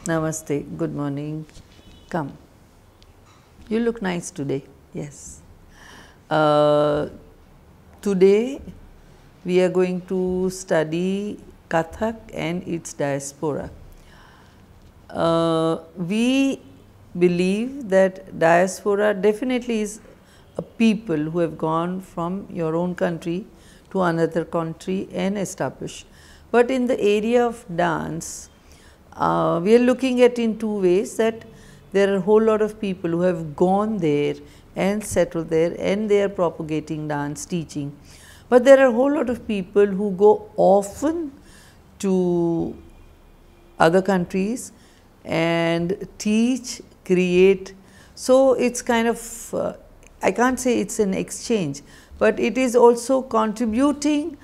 Namaste, good morning. Come. You look nice today. Yes. Today we are going to study Kathak and its diaspora. We believe that diaspora definitely is a people who have gone from your own country to another country and established. But in the area of dance, we are looking at in two ways, that there are a whole lot of people who have gone there and settled there and they are propagating dance, teaching. But there are a whole lot of people who go often to other countries and teach, create. So, it is kind of, I can't say it is an exchange, but it is also contributing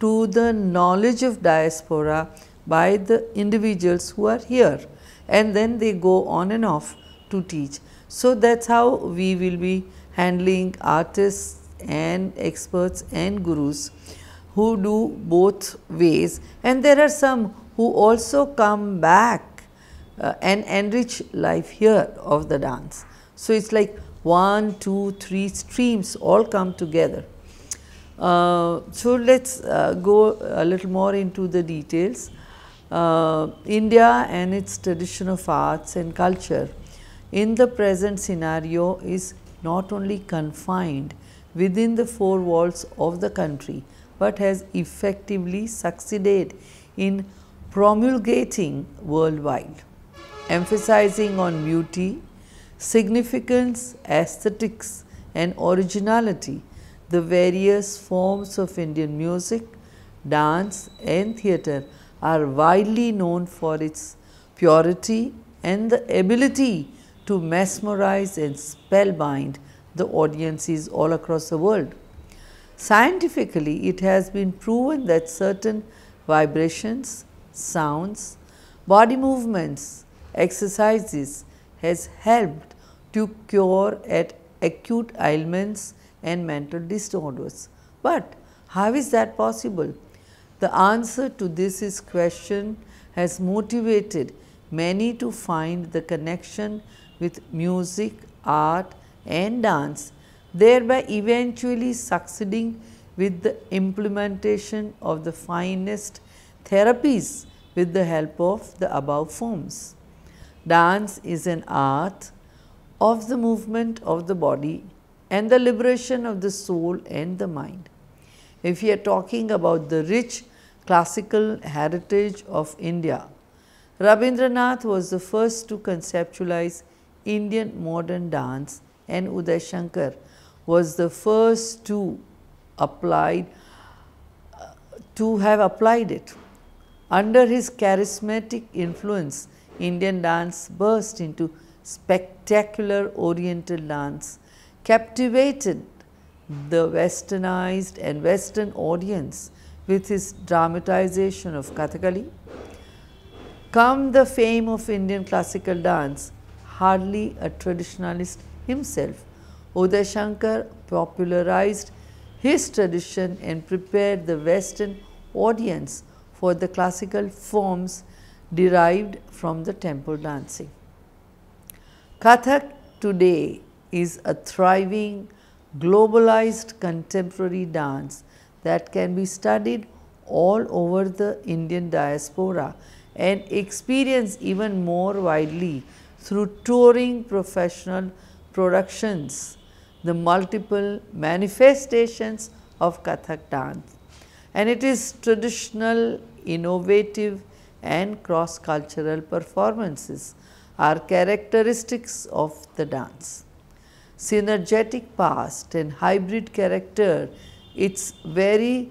to the knowledge of diaspora by the individuals who are here, and then they go on and off to teach. So, that is how we will be handling artists and experts and gurus who do both ways, and there are some who also come back and enrich life here of the dance. So, it is like 1, 2, 3 streams all come together. So, let us go a little more into the details. India and its tradition of arts and culture in the present scenario is not only confined within the four walls of the country, but has effectively succeeded in promulgating worldwide, emphasizing on beauty, significance, aesthetics and originality. The various forms of Indian music, dance and theatre are widely known for its purity and the ability to mesmerize and spellbind the audiences all across the world. Scientifically, it has been proven that certain vibrations, sounds, body movements, exercises has helped to cure at acute ailments and mental disorders. But how is that possible? The answer to this question has motivated many to find the connection with music, art and dance, thereby eventually succeeding with the implementation of the finest therapies with the help of the above forms. Dance is an art of the movement of the body and the liberation of the soul and the mind. If we are talking about the rich classical heritage of India, Rabindranath was the first to conceptualize Indian modern dance, and Uday Shankar was the first to have applied it. Under his charismatic influence, Indian dance burst into spectacular Oriental dance, captivated the westernized and western audience with his dramatization of Kathakali. Come the fame of Indian classical dance, hardly a traditionalist himself, Uday Shankar popularized his tradition and prepared the western audience for the classical forms derived from the temple dancing. Kathak today is a thriving, globalized contemporary dance that can be studied all over the Indian diaspora and experienced even more widely through touring professional productions, the multiple manifestations of Kathak dance. And it is traditional, innovative and cross-cultural performances are characteristics of the dance. Synergetic past and hybrid character, its very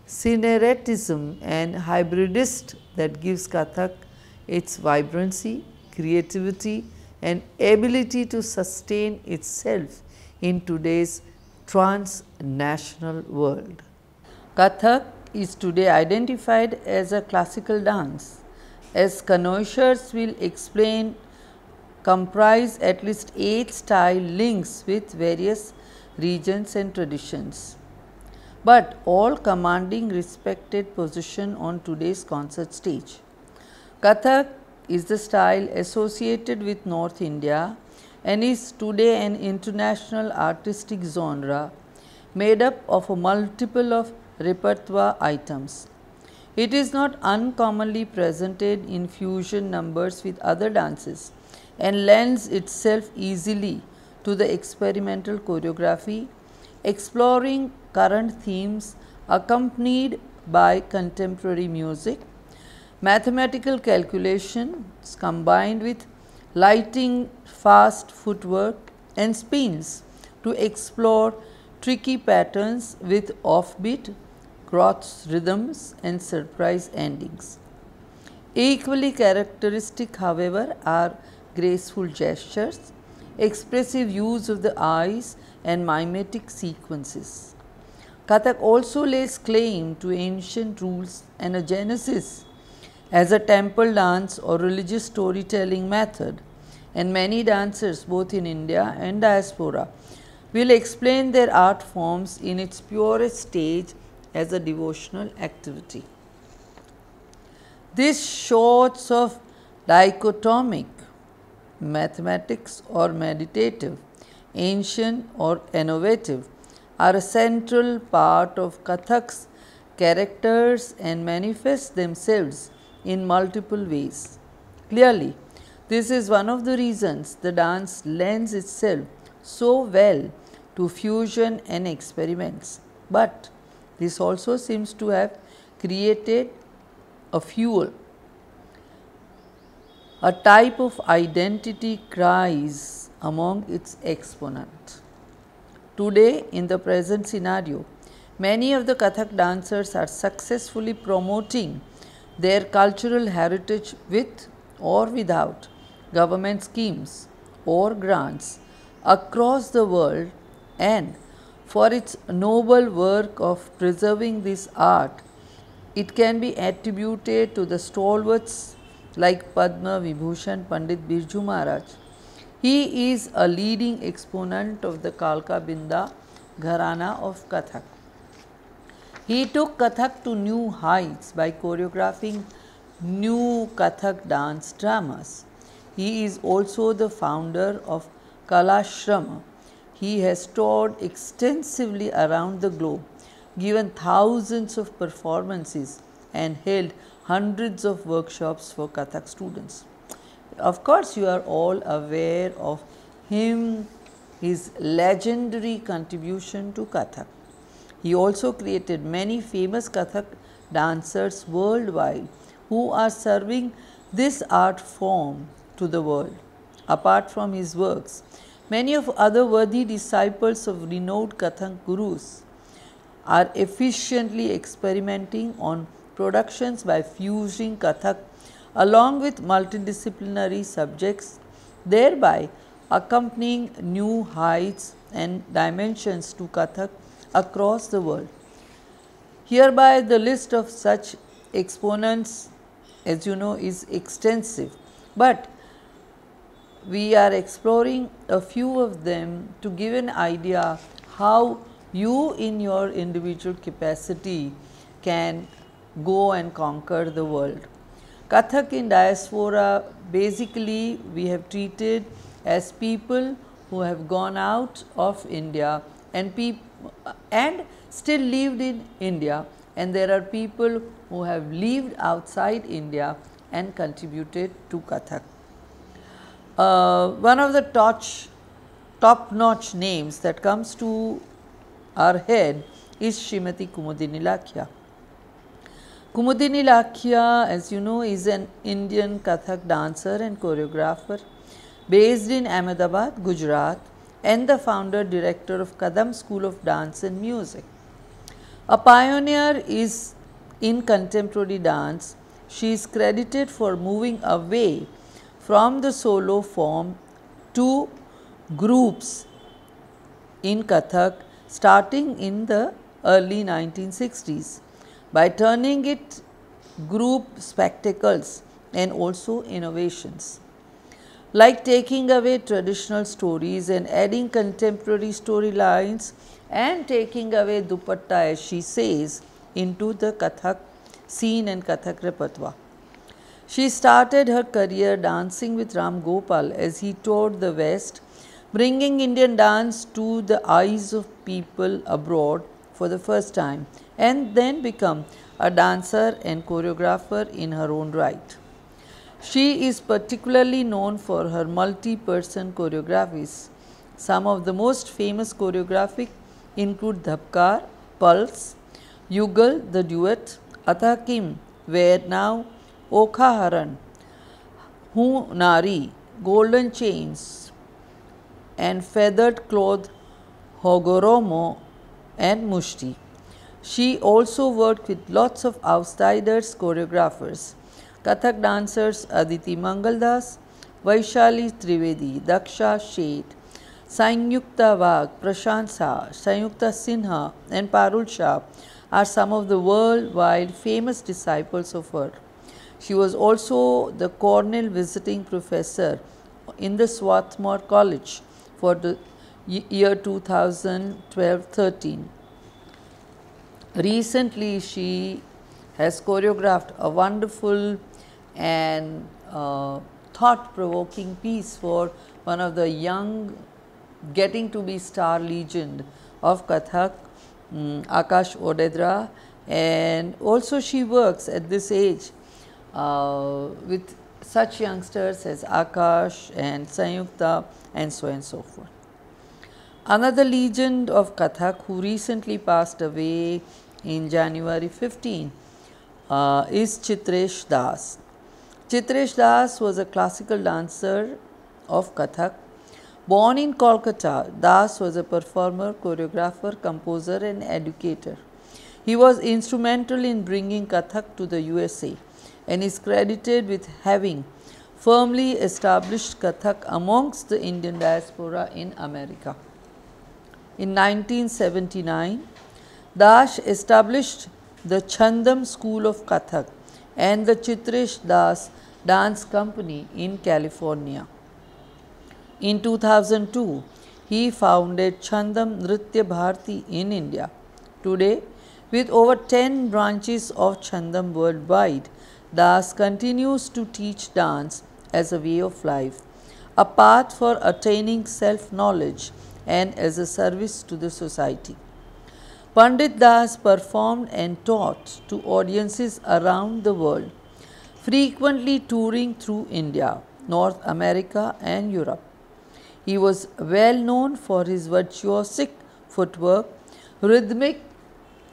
synergetism and hybridist that gives Kathak its vibrancy, creativity and ability to sustain itself in today's transnational world. Kathak is today identified as a classical dance, as connoisseurs will explain, comprise at least 8 style links with various regions and traditions. but all commanding respected position on today's concert stage. Kathak is the style associated with North India and is today an international artistic genre made up of a multiple of repertoire items. It is not uncommonly presented in fusion numbers with other dances and lends itself easily to the experimental choreography, exploring current themes accompanied by contemporary music, mathematical calculations combined with lighting, fast footwork and spins to explore tricky patterns with offbeat, cross rhythms and surprise endings. Equally characteristic, however, are graceful gestures, expressive use of the eyes and mimetic sequences. Kathak also lays claim to ancient rules and a genesis as a temple dance or religious storytelling method, and many dancers both in India and diaspora will explain their art forms in its purest stage as a devotional activity. These sorts of dichotomic, mathematics or meditative, ancient or innovative, are a central part of Kathak's characters and manifest themselves in multiple ways. Clearly, this is one of the reasons the dance lends itself so well to fusion and experiments, but this also seems to have created a fuel, a type of identity crisis among its exponents. Today, in the present scenario, many of the Kathak dancers are successfully promoting their cultural heritage with or without government schemes or grants across the world, and for its noble work of preserving this art, it can be attributed to the stalwarts like Padma Vibhushan Pandit Birju Maharaj. He is a leading exponent of the Kalka Binda Gharana of Kathak. He took Kathak to new heights by choreographing new Kathak dance dramas. He is also the founder of Kalashrama. He has toured extensively around the globe, given thousands of performances and held hundreds of workshops for Kathak students. Of course, you are all aware of him, his legendary contribution to Kathak. He also created many famous Kathak dancers worldwide who are serving this art form to the world. Apart from his works, many of other worthy disciples of renowned Kathak gurus are efficiently experimenting on productions by fusing Kathak along with multidisciplinary subjects, thereby accompanying new heights and dimensions to Kathak across the world. Hereby the list of such exponents, as you know, is extensive, but we are exploring a few of them to give an idea how you in your individual capacity can go and conquer the world. Kathak in diaspora, basically we have treated as people who have gone out of India and still lived in India, and there are people who have lived outside India and contributed to Kathak. One of the top-notch names that comes to our head is Srimati Kumudini Lakhia. Kumudini Lakhia, as you know, is an Indian Kathak dancer and choreographer based in Ahmedabad, Gujarat, and the founder director of Kadam School of Dance and Music. A pioneer is in contemporary dance. She is credited for moving away from the solo form to groups in Kathak starting in the early 1960s by turning it group spectacles and also innovations. like taking away traditional stories and adding contemporary storylines and taking away dupatta, as she says, into the Kathak scene and Kathak repertoire. She started her career dancing with Ram Gopal as he toured the West, bringing Indian dance to the eyes of people abroad for the first time, and then become a dancer and choreographer in her own right. She is particularly known for her multi-person choreographies. Some of the most famous choreographies include Dhabkar, Pulse, Yugal, the duet, Athakim, Where Now, Okha Haran, Hu Nari, Golden Chains, and Feathered Cloth, Hogoromo, and Mushti. She also worked with lots of outsiders choreographers. Kathak dancers Aditi Mangaldas, Vaishali Trivedi, Daksha Sheth, Sanyukta Vag, Prashant Shah, Sanyukta Sinha, and Parul Shah are some of the worldwide famous disciples of her. She was also the Cornell visiting professor in the Swarthmore College for the year 2012-13. Recently, she has choreographed a wonderful and thought-provoking piece for one of the young getting to be star legend of Kathak, Akash Odedra, and also she works at this age with such youngsters as Akash and Sanyukta and so on and so forth. Another legend of Kathak who recently passed away in January 15 is Chitresh Das. Chitresh Das was a classical dancer of Kathak. Born in Kolkata, Das was a performer, choreographer, composer and educator. He was instrumental in bringing Kathak to the USA and is credited with having firmly established Kathak amongst the Indian diaspora in America. In 1979, Das established the Chandam School of Kathak and the Chitresh Das Dance Company in California. In 2002, he founded Chandam Nritya Bharati in India. Today, with over 10 branches of Chandam worldwide, Das continues to teach dance as a way of life, a path for attaining self-knowledge and as a service to the society. Pandit Das performed and taught to audiences around the world, frequently touring through India, North America and Europe. He was well known for his virtuosic footwork, rhythmic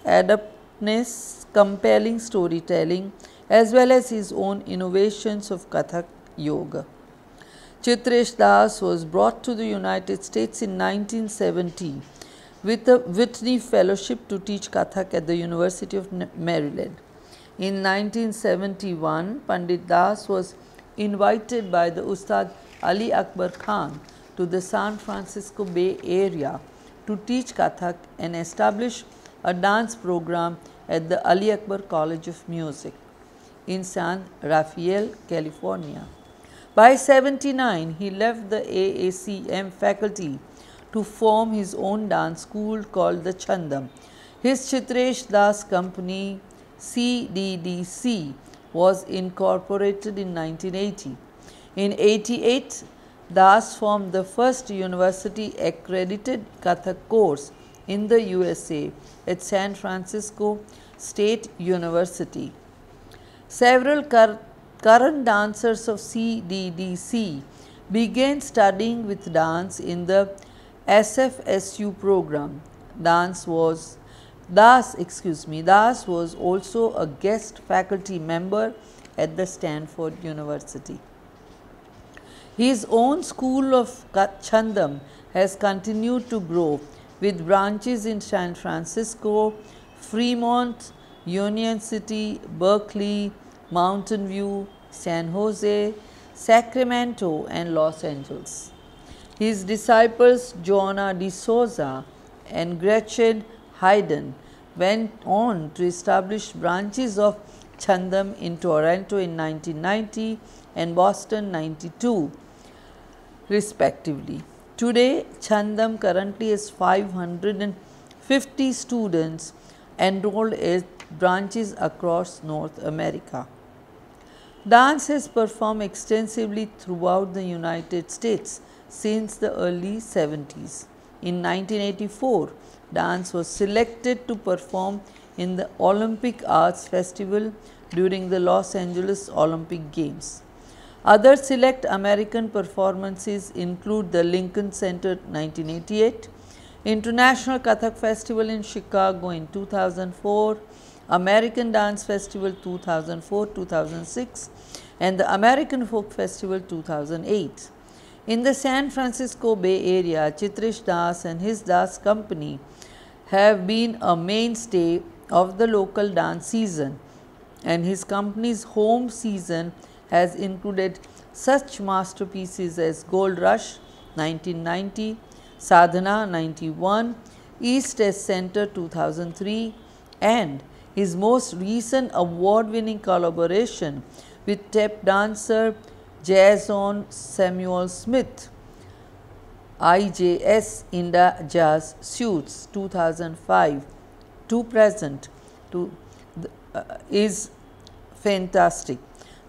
adeptness, compelling storytelling, as well as his own innovations of Kathak yoga. Chitresh Das was brought to the United States in 1970 with a Whitney Fellowship to teach Kathak at the University of Maryland. In 1971, Pandit Das was invited by the Ustad Ali Akbar Khan to the San Francisco Bay Area to teach Kathak and establish a dance program at the Ali Akbar College of Music in San Rafael, California. By 79, he left the AACM faculty to form his own dance school called the Chandam. His Chitresh Das company CDDC was incorporated in 1980. In 88, Das formed the first university accredited Kathak course in the USA at San Francisco State University. Several current dancers of CDDC began studying with dance in the SFSU program. Das was also a guest faculty member at the Stanford University. His own school of Chandam has continued to grow with branches in San Francisco, Fremont, Union City, Berkeley, Mountain View, San Jose, Sacramento and Los Angeles. His disciples Joanna D'Souza and Gretchen Hayden went on to establish branches of Chandam in Toronto in 1990 and Boston 92. respectively. Today, Chandam currently has 550 students enrolled at branches across North America. Dance has performed extensively throughout the United States since the early 70s. In 1984, dance was selected to perform in the Olympic Arts Festival during the Los Angeles Olympic Games. Other select American performances include the Lincoln Center 1988, International Kathak Festival in Chicago in 2004, American Dance Festival 2004-2006 and the American Folk Festival 2008. In the San Francisco Bay Area, Chitrish Das and his Das company have been a mainstay of the local dance season, and his company's home season has included such masterpieces as Gold Rush 1990, Sadhana 91, East S Center 2003 and his most recent award-winning collaboration with tap dancer Jason Samuel Smith, IJS Inda Jazz Suits 2005 to present is fantastic.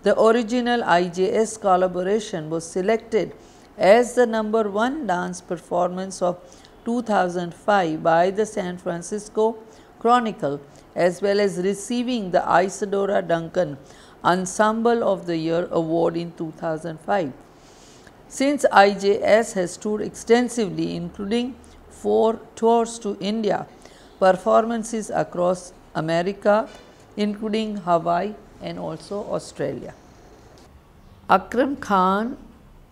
The original IJS collaboration was selected as the #1 dance performance of 2005 by the San Francisco Chronicle, as well as receiving the Isadora Duncan Ensemble of the Year award in 2005. Since IJS has toured extensively, including 4 tours to India, performances across America, including Hawaii and also Australia. Akram Khan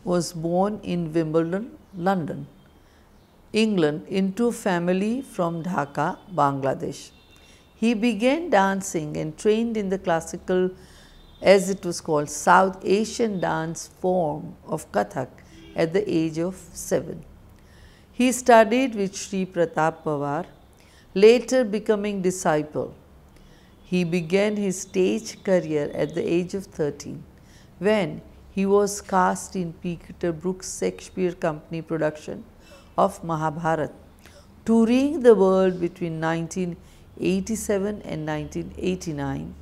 was born in Wimbledon, London, England, into a family from Dhaka, Bangladesh. He began dancing and trained in the classical, as it was called, South Asian dance form of Kathak at the age of 7. He studied with Sri Pratap Pawar, later becoming disciple. He began his stage career at the age of 13 when he was cast in Peter Brook's Shakespeare Company production of Mahabharata, touring the world between 1987 and 1989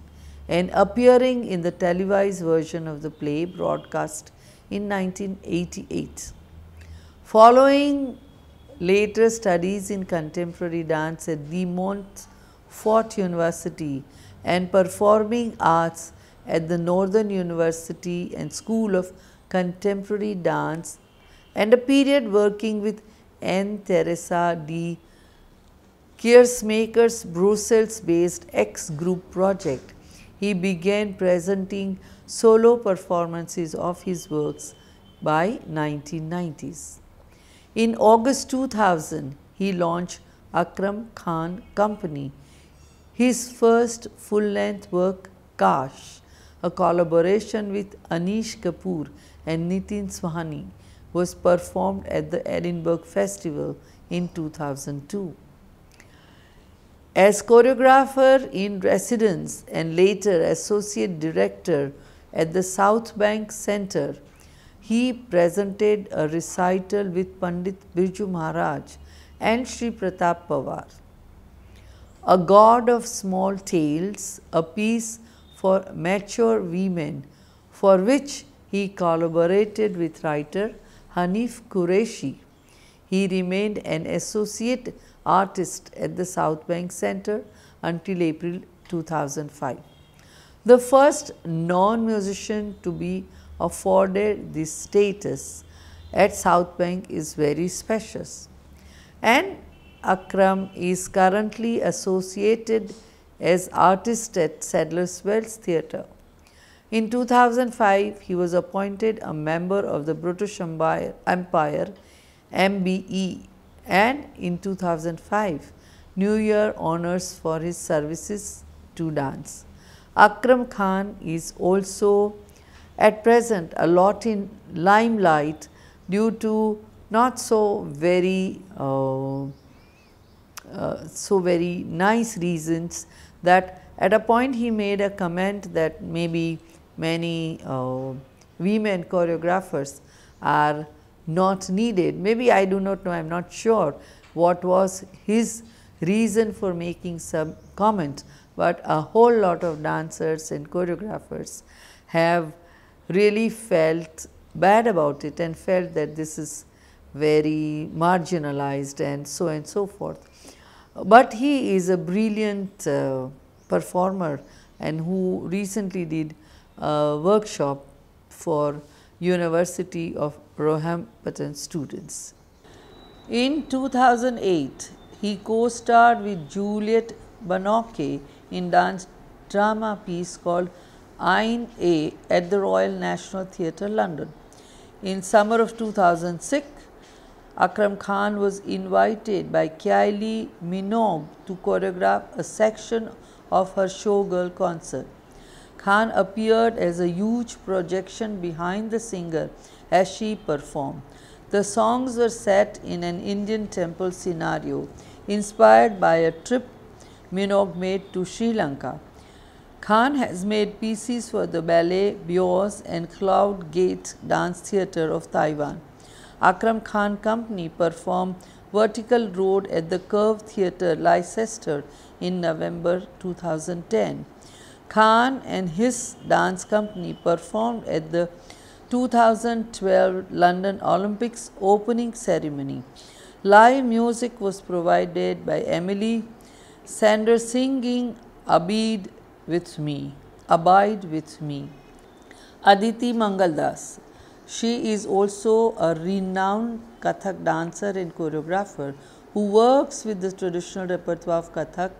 and appearing in the televised version of the play broadcast in 1988. Following later studies in contemporary dance at the Montfort University and performing arts at the Northern University and School of Contemporary Dance, and a period working with N. Teresa de Keersmaker's Brussels-based X Group project, he began presenting solo performances of his works by 1990s. In August 2000, he launched Akram Khan Company. His first full-length work, Kash, a collaboration with Anish Kapoor and Nitin Swahani, was performed at the Edinburgh Festival in 2002. As choreographer in residence and later associate director at the South Bank Center, he presented a recital with Pandit Birju Maharaj and Sri Pratap Pawar. A God of Small Tales, a piece for mature women, for which he collaborated with writer Hanif Qureshi. He remained an associate artist at the South Bank Center until April 2005. The first non-musician to be afforded this status at South Bank is very specious, and Akram is currently associated as artist at Sadler's Wells Theatre. In 2005, he was appointed a member of the British Empire MBE, and in 2005, New Year honors for his services to dance. Akram Khan is also at present a lot in limelight due to not so very nice reasons, that at a point he made a comment that maybe many women choreographers are not needed. Maybe I do not know, I am not sure what was his reason for making some comment, but a whole lot of dancers and choreographers have really felt bad about it and felt that this is very marginalized and so forth. But he is a brilliant performer and who recently did a workshop for University of Roehampton students. In 2008, he co-starred with Juliette Binoche in dance drama piece called Ain A at the Royal National Theatre, London. In summer of 2006, Akram Khan was invited by Kylie Minogue to choreograph a section of her showgirl concert. Khan appeared as a huge projection behind the singer as she performed. The songs were set in an Indian temple scenario inspired by a trip Minogue made to Sri Lanka. Khan has made pieces for the Ballet Beaux and Cloud Gate Dance Theatre of Taiwan. Akram Khan Company performed Vertical Road at the Curve Theatre, Leicester in November 2010. Khan and his dance company performed at the 2012 London Olympics opening ceremony. Live music was provided by Emily Sanders singing Abide with Me. Aditi Mangaldas. She is also a renowned Kathak dancer and choreographer who works with the traditional repertoire of Kathak,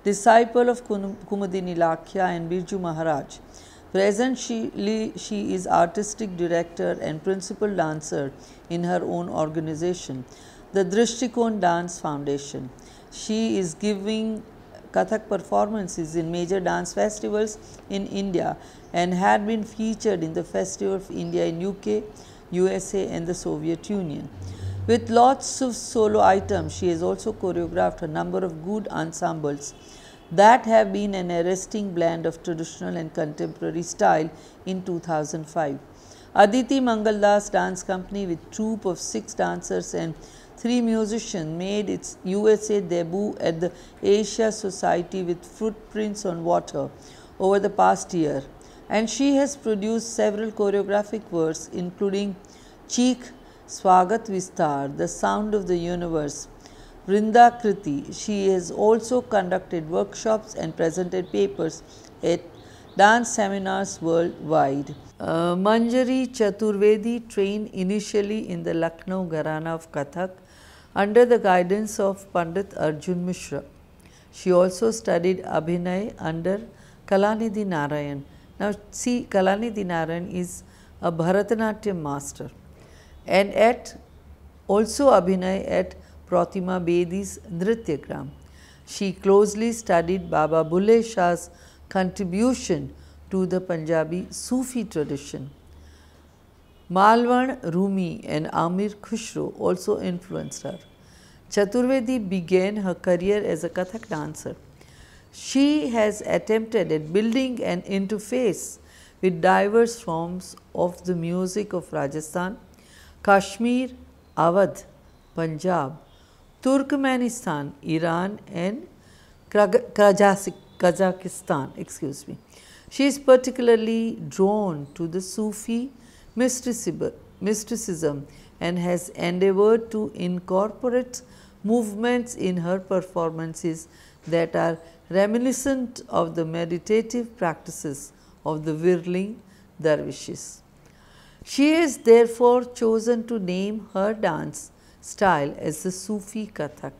disciple of Kumudini Lakhya and Birju Maharaj. Presently, she is artistic director and principal dancer in her own organization, the Drishtikon Dance Foundation. She is giving Kathak performances in major dance festivals in India and had been featured in the Festival of India in UK, USA and the Soviet Union. With lots of solo items, she has also choreographed a number of good ensembles that have been an arresting blend of traditional and contemporary style in 2005. Aditi Mangaldas Dance Company with troupe of 6 dancers and 3 musicians made its USA debut at the Asia Society with Footprints on Water over the past year, and she has produced several choreographic works including Cheek, Swagat Vistar, The Sound of the Universe, Vrinda Kriti. She has also conducted workshops and presented papers at dance seminars worldwide. Manjari Chaturvedi trained initially in the Lucknow Gharana of Kathak under the guidance of Pandit Arjun Mishra. She also studied Abhinay under Kalanidhi Narayan. Now see, Kalanidhi Narayan is a Bharatanatyam master and also Abhinay at Pratima Bedi's Nritya. She closely studied Baba Bulle Shah's contribution to the Punjabi Sufi tradition. Malwan Rumi and Amir Khusro also influenced her. Chaturvedi began her career as a Kathak dancer. She has attempted at building an interface with diverse forms of the music of Rajasthan, Kashmir, Awadh, Punjab, Turkmenistan, Iran and Kazakhstan. She is particularly drawn to the Sufi mysticism and has endeavored to incorporate movements in her performances that are reminiscent of the meditative practices of the whirling dervishes. She has therefore chosen to name her dance style as the Sufi Kathak.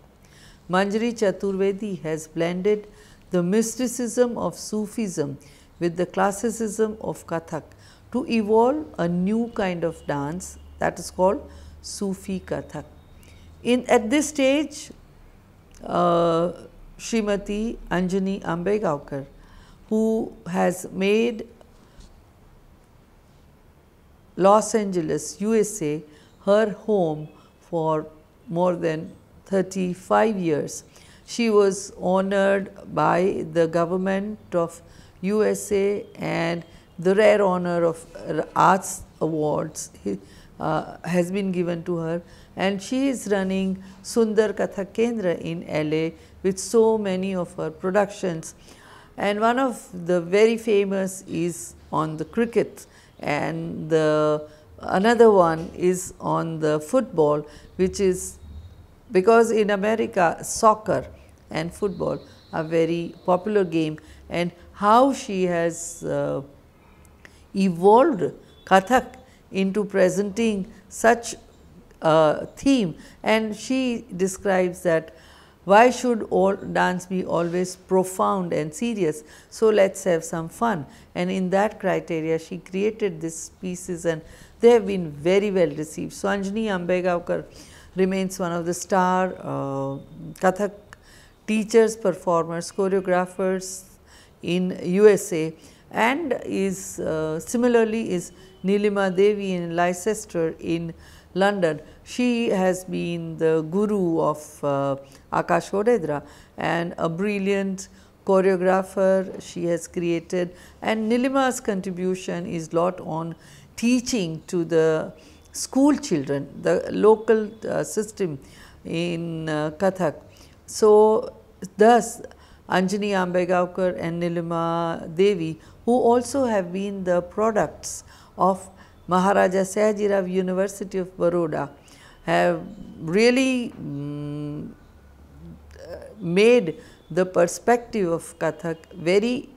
Manjari Chaturvedi has blended the mysticism of Sufism with the classicism of Kathak to evolve a new kind of dance that is called Sufi Kathak. At this stage, Srimati Anjani Ambegaonkar, who has made Los Angeles, USA her home for more than 35 years. She was honored by the government of USA and the rare honor of Arts Awards, has been given to her, and she is running Sundar Kathak Kendra in LA with so many of her productions. And one of the very famous is on the cricket, and another one is on the football, which is because in America soccer and football are very popular game, and how she has evolved Kathak into presenting such a theme, and she describes that why should all dance be always profound and serious, so let us have some fun, and in that criteria she created these pieces and they have been very well received. So, Anjani Ambegaonkar remains one of the star Kathak teachers, performers, choreographers in USA, and is similarly is Nilima Devi in Leicester in London. She has been the guru of Akash Odedra and a brilliant choreographer she has created, and Nilima's contribution is lot on teaching to the school children, the local system in Kathak. So, thus Anjani Ambegaonkar and Nilima Devi, who also have been the products of Maharaja Sayajirao University of Baroda, have really made the perspective of Kathak very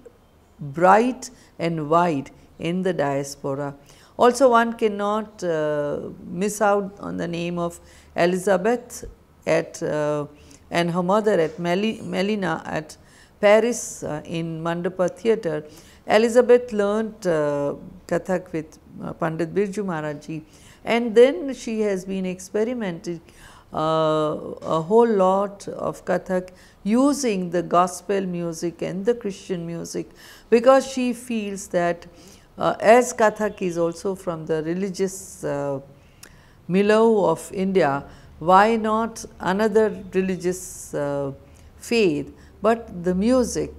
bright and wide in the diaspora. Also, one cannot miss out on the name of Elizabeth at and her mother at Melina at Paris in Mandapa Theatre. Elizabeth learnt Kathak with Pandit Birju Maharaj, and then she has been experimenting a whole lot of Kathak using the gospel music and the Christian music, because she feels that as Kathak is also from the religious milieu of India, why not another religious faith, but the music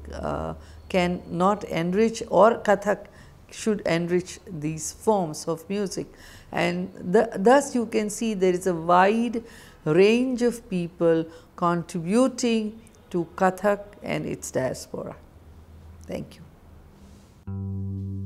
can not enrich, or Kathak should enrich these forms of music. And thus you can see there is a wide range of people contributing to Kathak and its diaspora. Thank you.